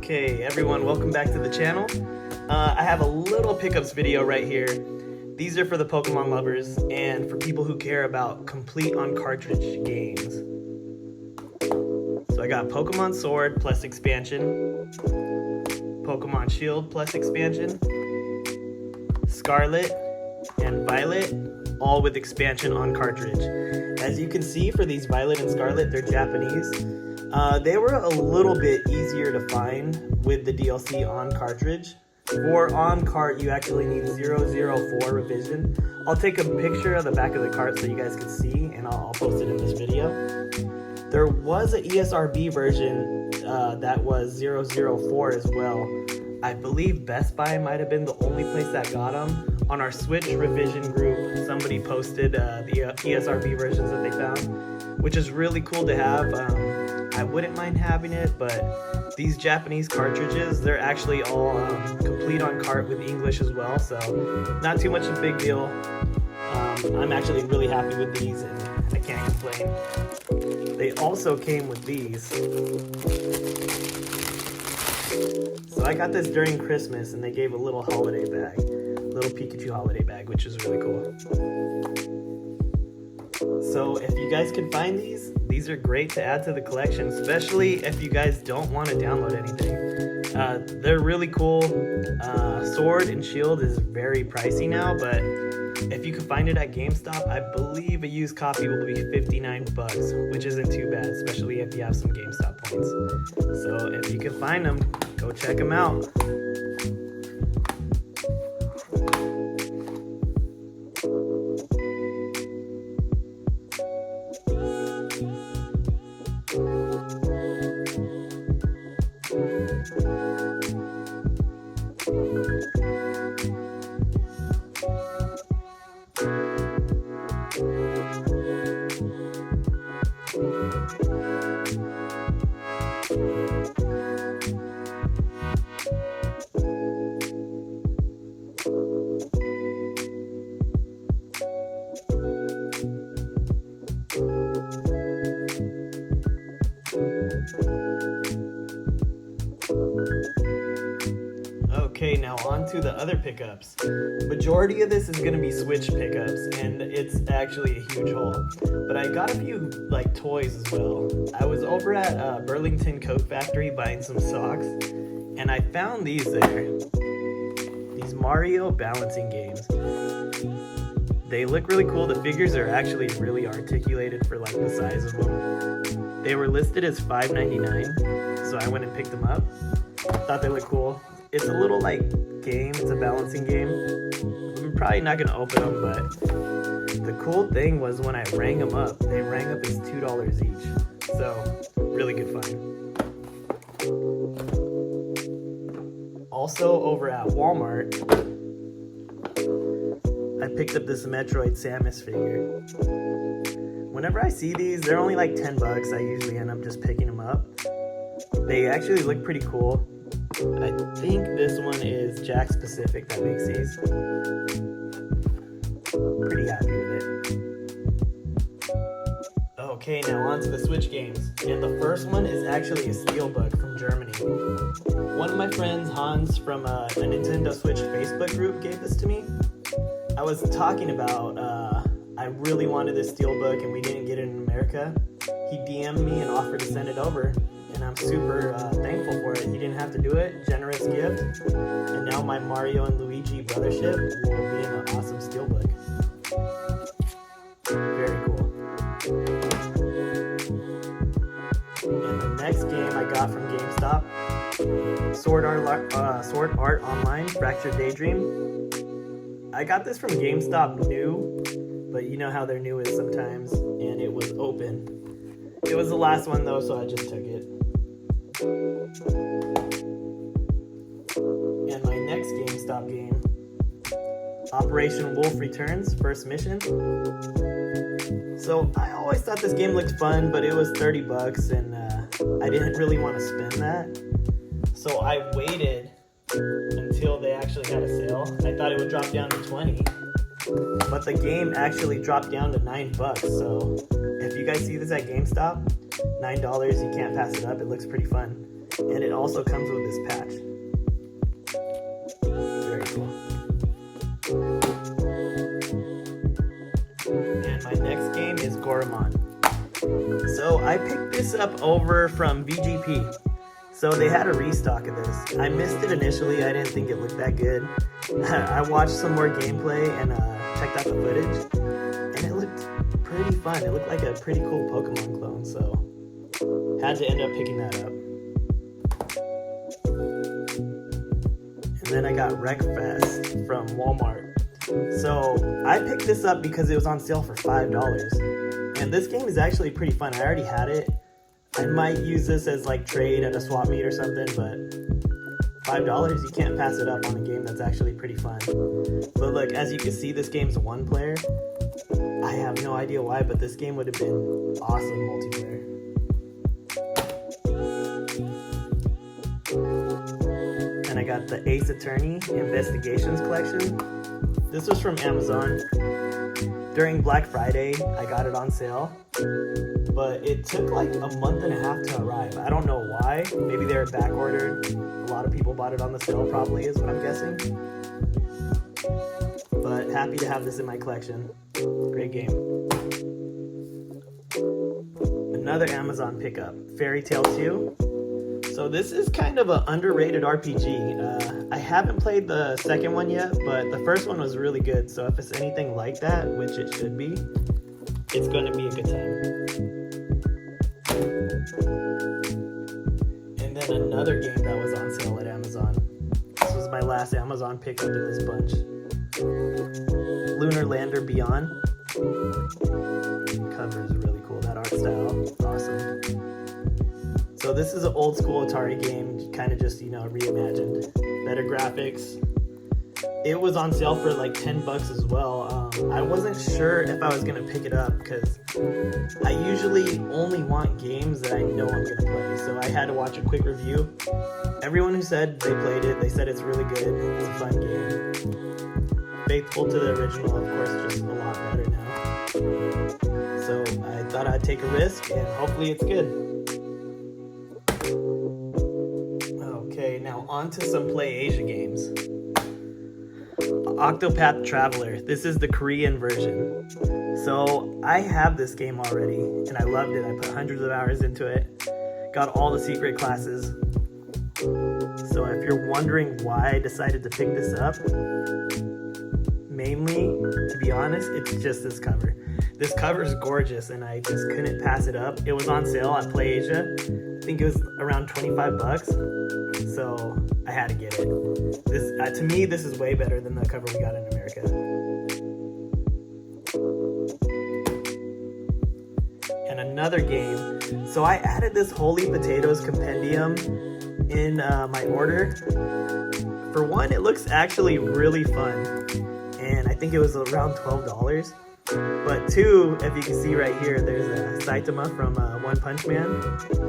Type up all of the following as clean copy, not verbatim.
Okay, everyone, welcome back to the channel. I have a little pickups video right here. These are for the Pokemon lovers and for people who care about complete on cartridge games. So I got Pokemon Sword plus expansion, Pokemon Shield plus expansion, Scarlet and Violet, all with expansion on cartridge. As you can see, for these Violet and Scarlet, they're Japanese. They were a little bit easier to find with the DLC on cartridge. For on cart, you actually need 004 revision. I'll take a picture of the back of the cart so you guys can see, and I'll post it in this video. There was an ESRB version that was 004 as well. I believe Best Buy might have been the only place that got them. On our Switch revision group, somebody posted the ESRB versions that they found, which is really cool to have. I wouldn't mind having it, but these Japanese cartridges, they're actually all complete on cart with English as well, so not too much of a big deal. I'm actually really happy with these and I can't complain. They also came with these. So I got this during Christmas and they gave a little holiday bag, little Pikachu holiday bag, which is really cool. So if you guys can find these are great to add to the collection, especially if you guys don't want to download anything. They're really cool. Sword and Shield is very pricey now, but if you can find it at GameStop, I believe a used copy will be 59 bucks, which isn't too bad, especially if you have some GameStop points. So if you can find them, go check them out. Okay, now on to the other pickups. Majority of this is going to be Switch pickups, and it's actually a huge haul. But I got a few like toys as well. I was over at Burlington Coat Factory buying some socks, and I found these there. These Mario balancing games. They look really cool. The figures are actually really articulated for like the size of them. They were listed as $5.99, so I went and picked them up. Thought they looked cool. It's a little like game, it's a balancing game. I'm probably not gonna open them, but the cool thing was when I rang them up, they rang up as $2 each. So, really good find. Also over at Walmart, I picked up this Metroid Samus figure. Whenever I see these, they're only like 10 bucks. I usually end up just picking them up. They actually look pretty cool. I think this one is Jakks Pacific that makes these. Pretty happy with it. Okay, now on to the Switch games. And the first one is actually a Steelbook from Germany. One of my friends, Hans, from a Nintendo Switch Facebook group gave this to me. I was talking about, I really wanted this Steelbook and we didn't get it in America. He DM'd me and offered to send it over. And I'm super thankful for it. He didn't have to do it. Generous gift. And now my Mario and Luigi brothership will be in an awesome Steelbook. Very cool. And the next game I got from GameStop, Sword Art Online, Fractured Daydream. I got this from GameStop new. but you know how their new is sometimes, and it was open. It was the last one though, so I just took it. And my next GameStop game, Operation Wolf Returns, first mission. So I always thought this game looked fun, but it was $30 and I didn't really want to spend that. So I waited until they actually had a sale. I thought it would drop down to 20, but the game actually dropped down to $9. So if you guys see this at GameStop, $9, you can't pass it up. It looks pretty fun. And it also comes with this patch. Very cool. And my next game is Goramon. So I picked this up over from VGP. So they had a restock of this. I missed it initially. I didn't think it looked that good. I watched some more gameplay and checked out the footage, and it looked pretty fun. It looked like a pretty cool Pokemon clone, so had to end up picking that up. And then I got Wreckfest from Walmart. So I picked this up because it was on sale for $5. And this game is actually pretty fun. I already had it. I might use this as like trade at a swap meet or something, but $5, you can't pass it up on a game that's actually pretty fun. But look, as you can see, this game's one player. I have no idea why, but this game would have been awesome multiplayer. And I got the Ace Attorney Investigations collection. This was from Amazon. During Black Friday, I got it on sale, but it took like a month and a half to arrive. I don't know why. Maybe they were back ordered. A lot of people bought it on the sale, probably, is what I'm guessing. But happy to have this in my collection. Great game. Another Amazon pickup, Fairy Tail 2. So this is kind of an underrated RPG. I haven't played the second one yet, but the first one was really good. So if it's anything like that, which it should be, it's going to be a good time. And then another game that was on sale at Amazon. This was my last Amazon pickup in this bunch. Lunar Lander Beyond. Cover is really cool. That art style, awesome. So this is an old school Atari game, kind of just, reimagined. Better graphics. It was on sale for like $10 as well. I wasn't sure if I was going to pick it up because I usually only want games that I know I'm going to play. So I had to watch a quick review. Everyone who said they played it, they said it's really good. It's a fun game. Faithful to the original, of course, just a lot better now. So I thought I'd take a risk and hopefully it's good. Okay, now on to some PlayAsia games. Octopath Traveler. This is the Korean version. So I have this game already and I loved it. I put hundreds of hours into it. Got all the secret classes. So if you're wondering why I decided to pick this up, mainly, to be honest, it's just this cover. This cover is gorgeous and I just couldn't pass it up. It was on sale at PlayAsia. I think it was around $25. So I had to get it. This, to me, this is way better than the cover we got in America. And another game. So I added this Holy Potatoes Compendium in my order. For one, it looks actually really fun. And I think it was around $12. But two, if you can see right here, there's a Saitama from One Punch Man.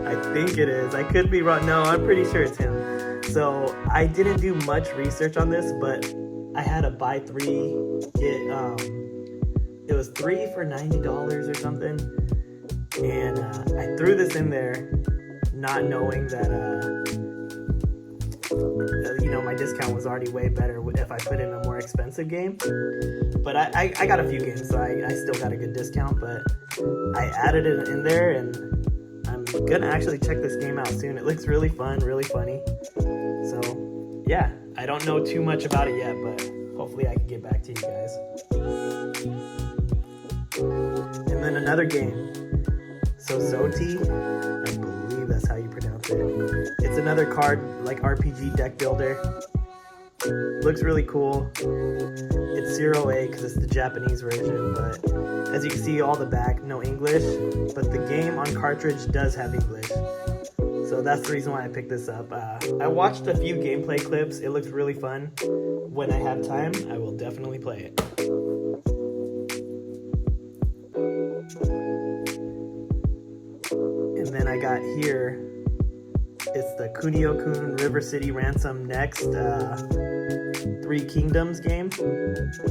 I think it is. I could be wrong. No, I'm pretty sure it's him. So I didn't do much research on this, but I had to buy three. It was 3 for $90 or something. And I threw this in there not knowing that, my discount was already way better if I put in a more expensive game. But I got a few games, so I still got a good discount, but I added it in there, and I'm gonna actually check this game out soon. It looks really fun, really funny. So, yeah, I don't know too much about it yet, but hopefully I can get back to you guys. And then another game. So Zoti, I believe that's how you pronounce it. It's another card, like RPG deck builder. Looks really cool. It's Zero A because it's the Japanese version, but as you can see, all the back, no English, but the game on cartridge does have English. So that's the reason why I picked this up. I watched a few gameplay clips. It looks really fun. When I have time, I will definitely play it. And then I got here, it's the Kunio-kun River City Ransom Next Three Kingdoms game.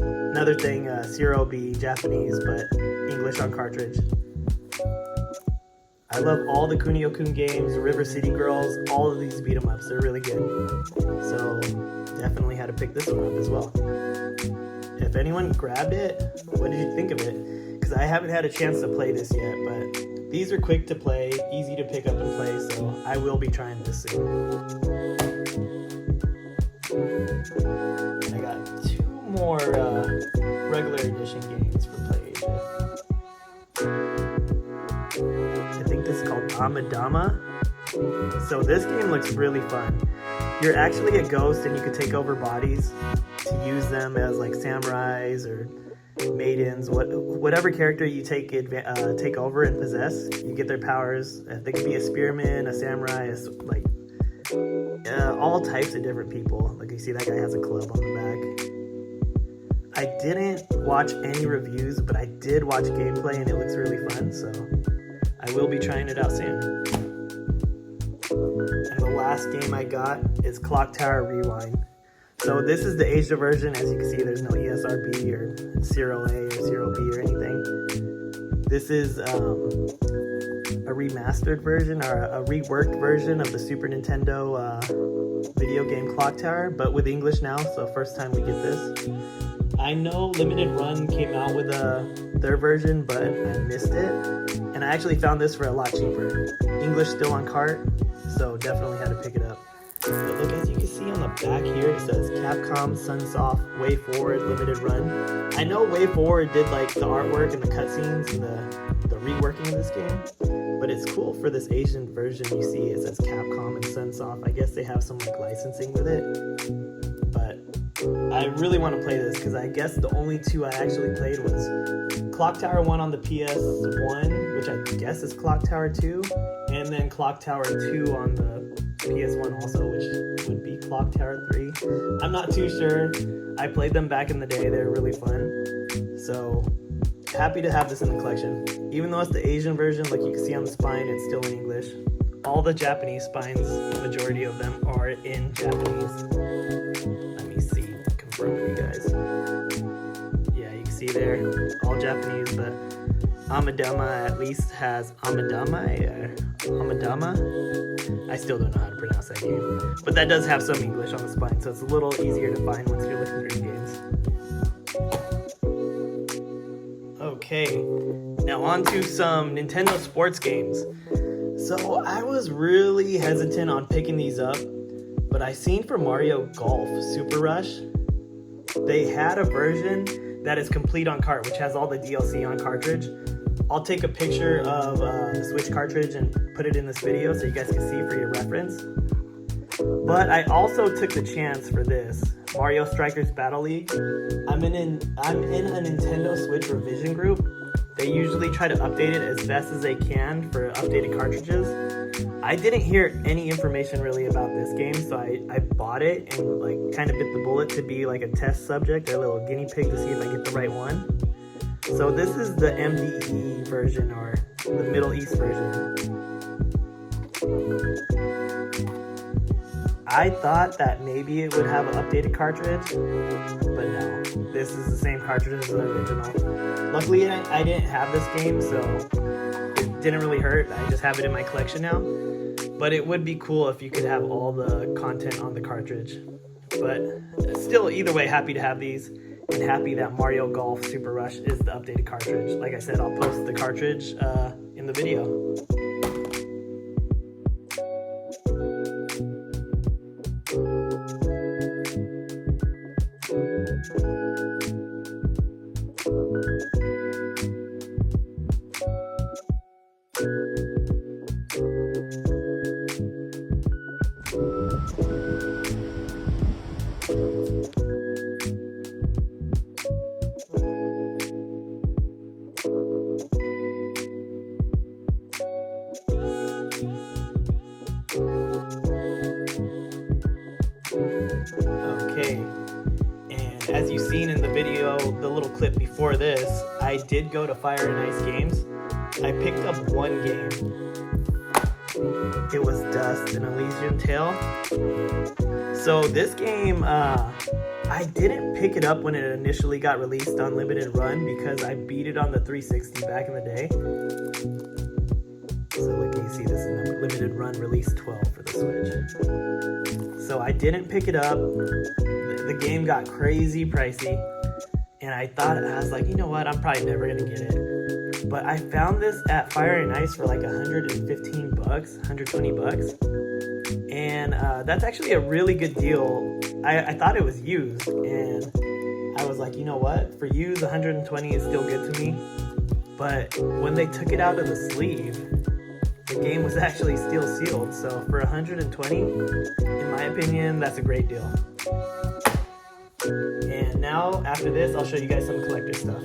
Another thing, Zero B Japanese, but English on cartridge. I love all the Kunio-kun games, River City Girls, all of these beat 'em ups. They're really good. So definitely had to pick this one up as well. If anyone grabbed it, what did you think of it? Because I haven't had a chance to play this yet, but these are quick to play, easy to pick up and play, so I will be trying this soon. I got 2 more regular edition games for PlayAsia. I think this is called Amadama. So this game looks really fun. You're actually a ghost and you can take over bodies to use them as like samurais or maidens, whatever character you take over and possess, you get their powers. They could be a spearman, a samurai, all types of different people. Like you see that guy has a club on the back. I didn't watch any reviews, but I did watch gameplay and it looks really fun, so I will be trying it out soon. And the last game I got is Clock Tower Rewind. So this is the Asia version. As you can see, there's no ESRB or Zero A or Zero B or anything. This is a remastered version or a reworked version of the Super Nintendo video game Clock Tower, but with English now, so first time we get this. I know Limited Run came out with their version, but I missed it. And I actually found this for a lot cheaper. English still on cart, so definitely had to pick it up. But look, as you can see on the back here, it says Capcom, Sunsoft, Way Forward, Limited Run. I know Way Forward did like the artwork and the cutscenes and the reworking of this game, but it's cool for this Asian version. You see it says Capcom and Sunsoft. I guess they have some like licensing with it, but I really want to play this because I guess the only 2 I actually played was Clock Tower 1 on the PS1, which I guess is Clock Tower 2, and then Clock Tower 2 on the PS1 also, which would be Clock Tower 3. I'm not too sure. I played them back in the day. They're really fun. So happy to have this in the collection. Even though it's the Asian version, like you can see on the spine, it's still in English. All the Japanese spines, the majority of them are in Japanese. Let me see, confirm with you guys. Yeah, you can see there, all Japanese, but Amadama at least has Amadama. I still don't know how to pronounce that game, but that does have some English on the spine, so it's a little easier to find once you're looking through games. Okay, now on to some Nintendo sports games. So I was really hesitant on picking these up, but I seen for Mario Golf Super Rush, they had a version that is complete on cart, which has all the DLC on cartridge. I'll take a picture of the Switch cartridge and put it in this video so you guys can see for your reference. But I also took the chance for this, Mario Strikers Battle League. I'm in a Nintendo Switch revision group. They usually try to update it as best as they can for updated cartridges. I didn't hear any information really about this game, so I bought it and like kind of bit the bullet to be like a test subject, a little guinea pig to see if I get the right one. So this is the MDE version, or the Middle East version. I thought that maybe it would have an updated cartridge, but no. This is the same cartridge as the original. Luckily, I didn't have this game, so it didn't really hurt. I just have it in my collection now. But it would be cool if you could have all the content on the cartridge. But still, either way, happy to have these. And happy that Mario Golf Super Rush is the updated cartridge. Like I said, I'll post the cartridge in the video. little clip before this, I did go to Fire and Ice Games. I picked up one game. It was Dust: An Elysian Tale. So this game, I didn't pick it up when it initially got released on Limited Run because I beat it on the 360 back in the day. So like you see, this is Limited Run release 12 for the Switch. So I didn't pick it up. The game got crazy pricey, and I was like, you know what, I'm probably never gonna get it. But I found this at Fire and Ice for like 115 bucks, 120 bucks. And that's actually a really good deal. I thought it was used, and I was like, you know what, for used, 120 is still good to me. But when they took it out of the sleeve, the game was actually still sealed. So for 120, in my opinion, that's a great deal. And now, after this, I'll show you guys some collector stuff.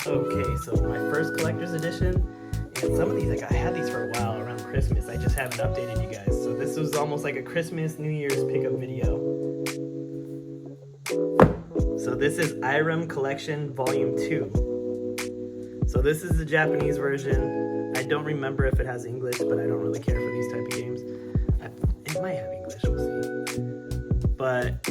Okay, so my first collector's edition, and some of these, like I had these for a while around Christmas, I just haven't updated you guys. So this was almost like a Christmas, New Year's pickup video. So this is Irem Collection Volume 2. So this is the Japanese version. I don't remember if it has English, but I don't really care for these type of games. It might have English, we'll see. But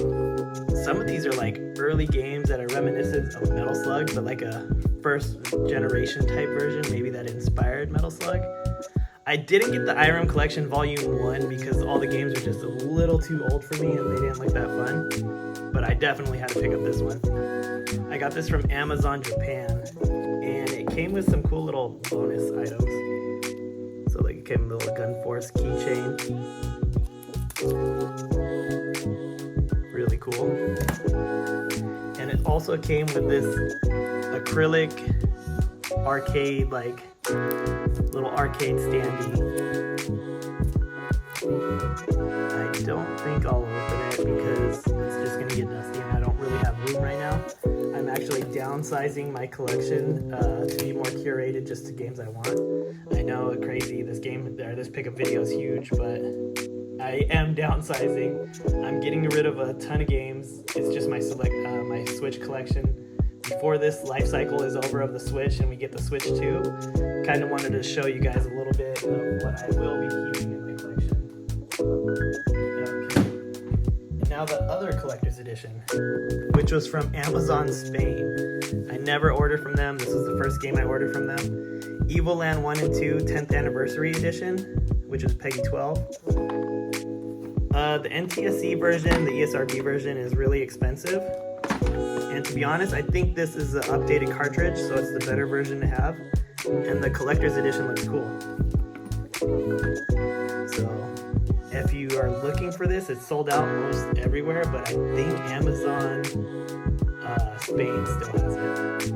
some of these are like early games that are reminiscent of Metal Slug, but like a first generation type version, maybe that inspired Metal Slug. I didn't get the Irem Collection Volume 1 because all the games were just a little too old for me and they didn't look that fun. But I definitely had to pick up this one. I got this from Amazon Japan, and it came with some cool little bonus items. So like it came with a little Gun Force keychain. Really cool. And it also came with this acrylic arcade, like little arcade standee. I don't think I'll open it because it's just gonna get dusty and I don't really have room right now. I'm actually downsizing my collection to be more curated just to games I want. I know, crazy, this pickup video is huge, but I am downsizing. I'm getting rid of a ton of games. It's just my Switch collection. Before this life cycle is over of the Switch and we get the Switch 2, kind of wanted to show you guys a little bit of what I will be keeping in my collection. Okay. And now the other collector's edition, which was from Amazon Spain. I never ordered from them. This was the first game I ordered from them. Evoland 1 and 2 10th Anniversary Edition, which was PEGI 12. The NTSC version, the ESRB version, is really expensive. And to be honest, I think this is an updated cartridge, so it's the better version to have. And the collector's edition looks cool. So if you are looking for this, it's sold out most everywhere, but I think Amazon Spain still has it.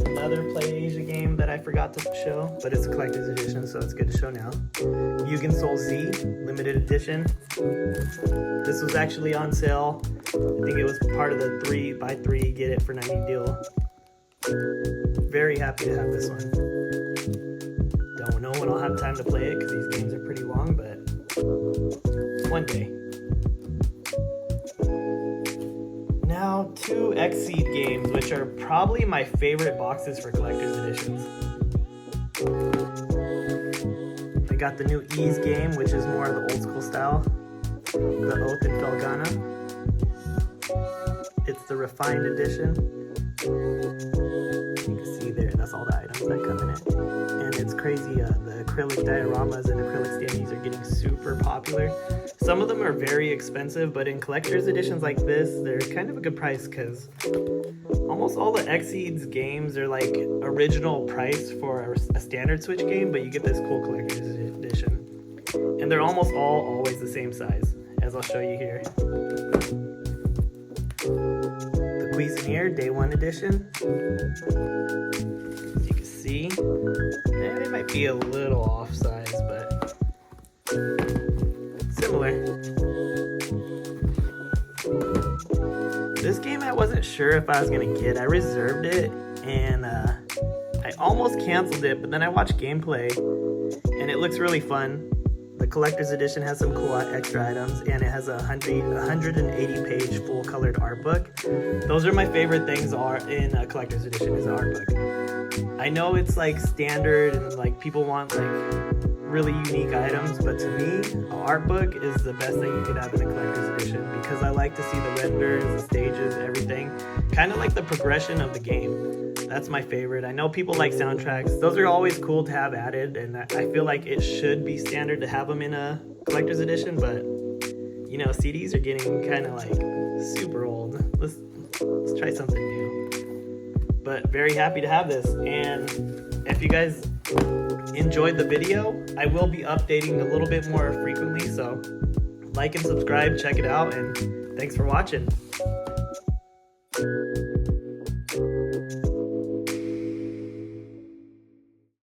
Another PlayAsia game that I forgot to show, but it's a collector's edition, so it's good to show now. Mugen Soul Z limited edition. This was actually on sale. I think it was part of the 3x3 get it for 90 deal. Very happy to have this one. Don't know when I'll have time to play it because these games are pretty long, but one day. Now, 2 Xseed games, which are probably my favorite boxes for collector's editions. I got the new Ys game, which is more of the old school style. The Oath and Felghana. It's the refined edition. You can see there, that's all the items that come in it. And it's crazy, the acrylic dioramas and acrylic standees are getting super popular. Some of them are very expensive, but in collector's editions like this, they're kind of a good price because almost all the Xseed's games are like original price for a standard Switch game, but you get this cool collector's edition. And they're almost always the same size, as I'll show you here. The Cuisinier Day 1 edition. As you can see, it might be a little off size, but similar. This game I wasn't sure if I was gonna get. I reserved it and I almost canceled it, but then I watched gameplay and it looks really fun. The The collector's edition has some cool extra items, and it has a 180-page full-colored art book. Those are my favorite things are in a collector's edition is an art book. I know it's like standard and like people want like really unique items, but to me, an art book is the best thing you could have in a collector's edition because I like to see the renders, the stages, everything. Kind of like the progression of the game. That's my favorite. I know people like soundtracks. Those are always cool to have added, and I feel like it should be standard to have them in a collector's edition, but you know, CDs are getting kind of like super old. Let's try something new. But very happy to have this, and if you guys enjoyed the video, I will be updating a little bit more frequently, so like and subscribe, check it out, and thanks for watching.